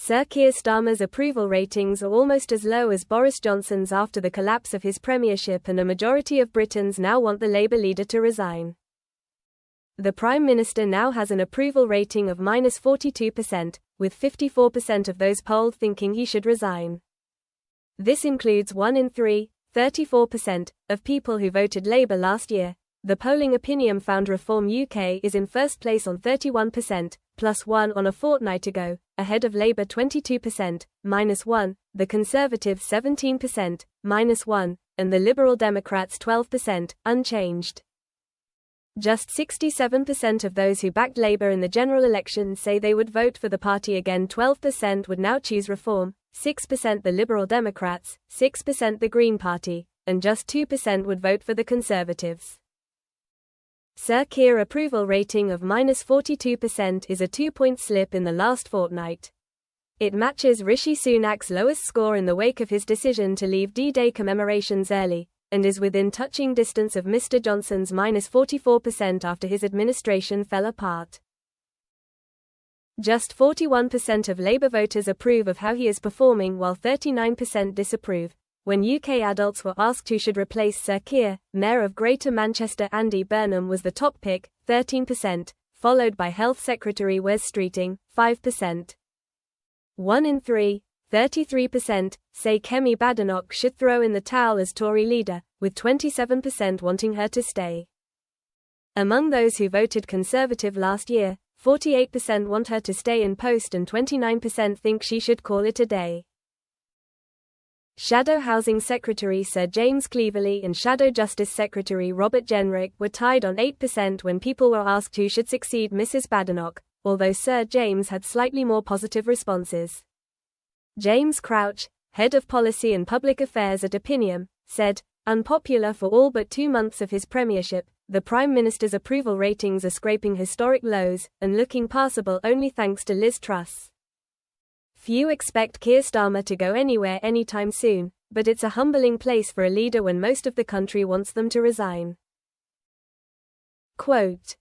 Sir Keir Starmer's approval ratings are almost as low as Boris Johnson's after the collapse of his premiership, and a majority of Britons now want the Labour leader to resign. The Prime Minister now has an approval rating of -42%, with 54% of those polled thinking he should resign. This includes 1 in 3, 34%, of people who voted Labour last year. The polling opinion found Reform UK is in first place on 31%, +1 on a fortnight ago, ahead of Labour 22%, -1, the Conservatives 17%, -1, and the Liberal Democrats 12%, unchanged. Just 67% of those who backed Labour in the general election say they would vote for the party again. 12% would now choose Reform, 6% the Liberal Democrats, 6% the Green Party, and just 2% would vote for the Conservatives. Sir Keir approval rating of -42% is a 2-point slip in the last fortnight. It matches Rishi Sunak's lowest score in the wake of his decision to leave D-Day commemorations early, and is within touching distance of Mr Johnson's -44% after his administration fell apart. Just 41% of Labour voters approve of how he is performing, while 39% disapprove. When UK adults were asked who should replace Sir Keir, Mayor of Greater Manchester Andy Burnham was the top pick, 13%, followed by Health Secretary Wes Streeting, 5%. 1 in 3, 33%, say Kemi Badenoch should throw in the towel as Tory leader, with 27% wanting her to stay. Among those who voted Conservative last year, 48% want her to stay in post and 29% think she should call it a day. Shadow Housing Secretary Sir James Cleverly and Shadow Justice Secretary Robert Jenrick were tied on 8% when people were asked who should succeed Mrs Badenoch, although Sir James had slightly more positive responses. James Crouch, Head of Policy and Public Affairs at Opinium, said, "Unpopular for all but 2 months of his premiership, the Prime Minister's approval ratings are scraping historic lows, and looking passable only thanks to Liz Truss. Few expect Keir Starmer to go anywhere anytime soon, but it's a humbling place for a leader when most of the country wants them to resign." Quote,